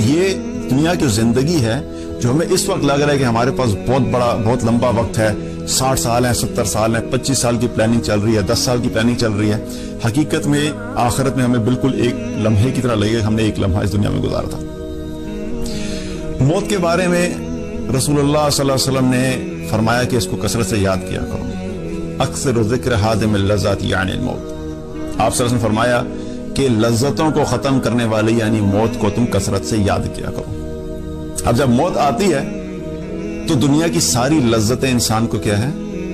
یہ دنیا کی زندگی ہے جو ہمیں اس وقت لگ رہا ہے کہ ہمارے پاس بہت لمبا وقت ہے، 60 سال ہیں، 70 سال ہیں، 25 سال کی پلاننگ چل رہی ہے، 10 سال کی پلاننگ چل رہی ہے، حقیقت میں آخرت میں ہمیں بالکل ایک لمحے کی طرح لگے ہم نے ایک لمحہ اس دنیا میں گزارا تھا۔ موت کے بارے میں رسول اللہ صلی اللہ علیہ وسلم نے فرمایا کہ اس کو کثرت سے یاد کیا کرو، اکثر ذکر حادم اللذات یعنی الموت۔ آپ صلی اللہ علیہ وسلم نے فرمایا کہ لذتوں کو ختم کرنے والی یعنی موت کو تم کثرت سے یاد کیا کرو۔ اب جب موت آتی ہے تو دنیا کی ساری لذتیں انسان کو کیا ہے،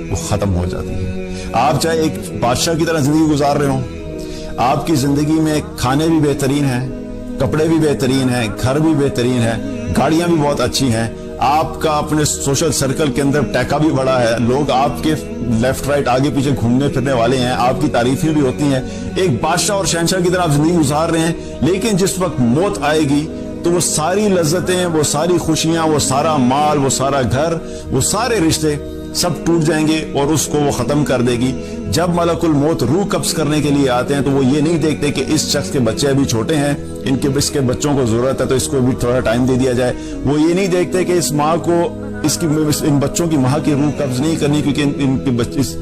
وہ ختم ہو جاتی ہیں۔ آپ چاہے ایک بادشاہ کی طرح زندگی گزار رہے ہوں، آپ کی زندگی میں کھانے بھی بہترین ہیں، کپڑے بھی بہترین ہیں، گھر بھی بہترین ہے، گاڑیاں بھی بہت اچھی ہیں، آپ کا اپنے سوشل سرکل کے اندر ٹیکا بھی بڑا ہے، لوگ آپ کے لیفٹ رائٹ آگے پیچھے گھومنے پھرنے والے ہیں، آپ کی تعریفیں بھی ہوتی ہیں، ایک بادشاہ اور شہنشاہ کی طرح آپ زندگی گزار رہے ہیں، لیکن جس وقت موت آئے گی تو وہ ساری لذتیں، وہ ساری خوشیاں، وہ سارا مال، وہ سارا گھر، وہ سارے رشتے سب ٹوٹ جائیں گے اور اس کو وہ ختم کر دے گی۔ جب ملک الموت روح قبض کرنے کے لیے آتے ہیں تو وہ یہ نہیں دیکھتے کہ اس شخص کے بچے ابھی چھوٹے ہیں، اس کے بچوں کو ضرورت ہے تو اس کو بھی تھوڑا ٹائم دے دیا جائے، وہ یہ نہیں دیکھتے کہ اس ماں کو ان بچوں کی ماں کی روح قبض نہیں کرنی کیونکہ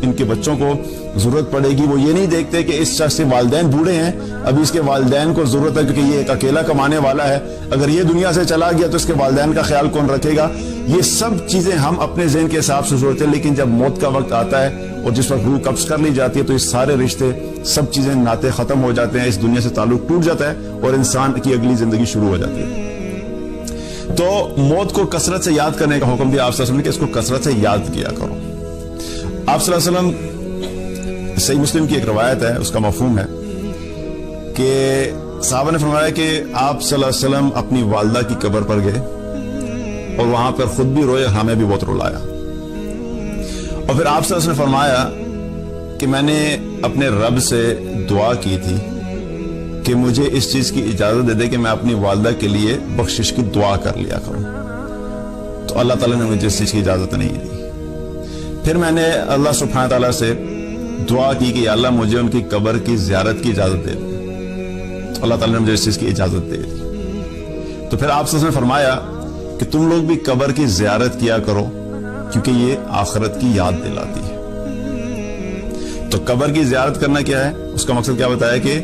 ان کے بچوں کو ضرورت پڑے گی، وہ یہ نہیں دیکھتے کہ اس شخص کے والدین بوڑھے ہیں، ابھی اس کے والدین کو ضرورت ہے کیونکہ یہ ایک اکیلا کمانے والا ہے، اگر یہ دنیا سے چلا گیا تو اس کے والدین کا خیال کون رکھے گا۔ یہ سب چیزیں ہم اپنے ذہن کے حساب سے سوچتے ہیں، لیکن جب موت کا وقت آتا ہے اور جس وقت روح قبض کر لی جاتی ہے تو یہ سارے رشتے، سب چیزیں، ناطے ختم ہو جاتے ہیں، اس دنیا سے تعلق ٹوٹ جاتا ہے اور انسان کی اگلی زندگی شروع ہو جاتی ہے۔ تو موت کو کثرت سے یاد کرنے کا حکم دیا آپ صلی اللہ علیہ وسلم نے کہ اس کو کثرت سے یاد کیا کرو۔ آپ صلی اللہ علیہ وسلم، صحیح مسلم کی ایک روایت ہے، اس کا مفہوم ہے کہ صحابہ نے فرمایا کہ آپ صلی اللہ علیہ وسلم اپنی والدہ کی قبر پر گئے اور وہاں پر خود بھی روئے، ہمیں بھی بہت رلایا، اور پھر آپ صلی اللہ علیہ وسلم نے فرمایا کہ میں نے اپنے رب سے دعا کی تھی کہ مجھے اس چیز کی اجازت دے دے کہ میں اپنی والدہ کے لیے بخشش کی دعا کر لیا کروں، تو اللہ تعالیٰ نے مجھے اس چیز کی اجازت نہیں دی۔ پھر میں نے اللہ سبحانہ تعالیٰ سے دعا کی کہ یا اللہ مجھے ان کی قبر کی زیارت کی اجازت دے دے، تو اللہ تعالیٰ نے مجھے اس چیز کی اجازت دے دی۔ تو پھر آپ سے فرمایا کہ تم لوگ بھی قبر کی زیارت کیا کرو کیونکہ یہ آخرت کی یاد دلاتی ہے۔ تو قبر کی زیارت کرنا کیا ہے، اس کا مقصد کیا بتایا کہ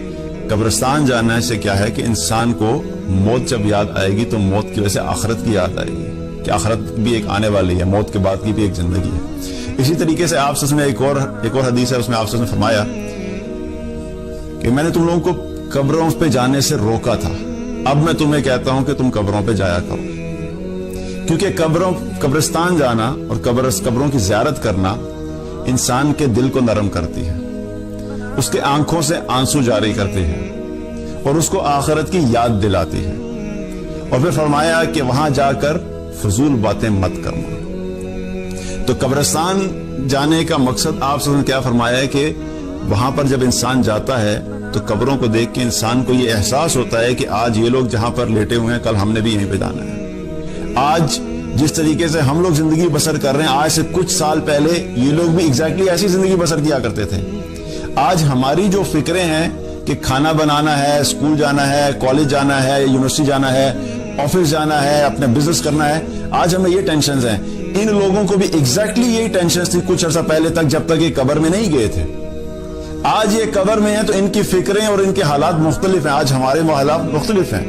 قبرستان جانا سے کیا ہے کہ انسان کو موت جب یاد آئے گی تو موت کی وجہ سے آخرت کی یاد آئے گی کہ آخرت بھی ایک آنے والی ہے، موت کے بعد کی بھی ایک زندگی ہے۔ اسی طریقے سے آپ سے ایک اور حدیث ہے، اس میں آپ سے فرمایا کہ میں نے تم لوگوں کو قبروں پہ جانے سے روکا تھا، اب میں تمہیں کہتا ہوں کہ تم قبروں پہ جایا کرو، کیونکہ قبرستان جانا اور قبروں کی زیارت کرنا انسان کے دل کو نرم کرتی ہے، اس کے آنکھوں سے آنسو جاری کرتی ہے اور اس کو آخرت کی یاد دلاتی ہے، اور پھر فرمایا کہ وہاں جا کر فضول باتیں مت کرنا۔ تو قبرستان جانے کا مقصد آپ سے کیا فرمایا ہے کہ وہاں پر جب انسان جاتا ہے تو قبروں کو دیکھ کے انسان کو یہ احساس ہوتا ہے کہ آج یہ لوگ جہاں پر لیٹے ہوئے ہیں کل ہم نے بھی یہیں پہ جانا ہے۔ آج جس طریقے سے ہم لوگ زندگی بسر کر رہے ہیں، آج سے کچھ سال پہلے یہ لوگ بھی ایگزیکٹلی ایسی زندگی بسر کیا کرتے تھے۔ آج ہماری جو فکریں ہیں کہ کھانا بنانا ہے، اسکول جانا ہے، کالج جانا ہے، یونیورسٹی جانا ہے، آفس جانا ہے، اپنا بزنس کرنا ہے، آج ہمیں یہ ٹینشنز ہیں۔ ان لوگوں کو بھی ایگزیکٹلی یہی ٹینشنز تھی کچھ عرصہ پہلے تک جب تک یہ قبر میں نہیں گئے تھے۔ آج یہ قبر میں ہیں تو ان کی فکریں اور ان کے حالات مختلف ہیں، آج ہمارے حالات مختلف ہیں،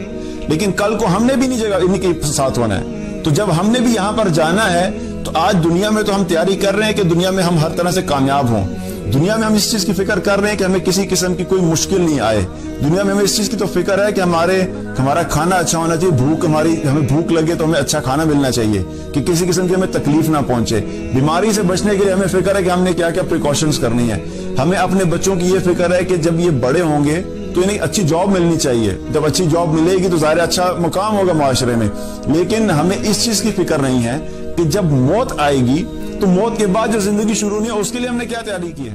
لیکن کل کو ہم نے بھی نہیں جگہ ان کے ساتھ ہونا ہے۔ تو جب ہم نے بھی یہاں پر جانا ہے تو آج دنیا میں تو ہم تیاری کر رہے ہیں کہ دنیا میں ہم ہر طرح سے کامیاب ہوں، دنیا میں ہم اس چیز کی فکر کر رہے ہیں کہ ہمیں کسی قسم کی کوئی مشکل نہیں آئے، دنیا میں ہمیں اس چیز کی تو فکر ہے کہ ہمارا کھانا اچھا ہونا چاہیے، ہمیں بھوک لگے تو ہمیں اچھا کھانا ملنا چاہیے کہ کسی قسم کی ہمیں تکلیف نہ پہنچے، بیماری سے بچنے کے لیے ہمیں فکر ہے کہ ہم نے کیا کیا پریکاشنز کرنی ہے، ہمیں اپنے بچوں کی یہ فکر ہے کہ جب یہ بڑے ہوں گے تو انہیں اچھی جاب ملنی چاہیے، جب اچھی جاب ملے گی تو ظاہر اچھا مقام ہوگا معاشرے میں، لیکن ہمیں اس چیز کی فکر نہیں ہے کہ جب موت آئے گی تو موت کے بعد جو زندگی شروع نہیں ہے اس کے لیے ہم نے کیا تیاری کی ہے۔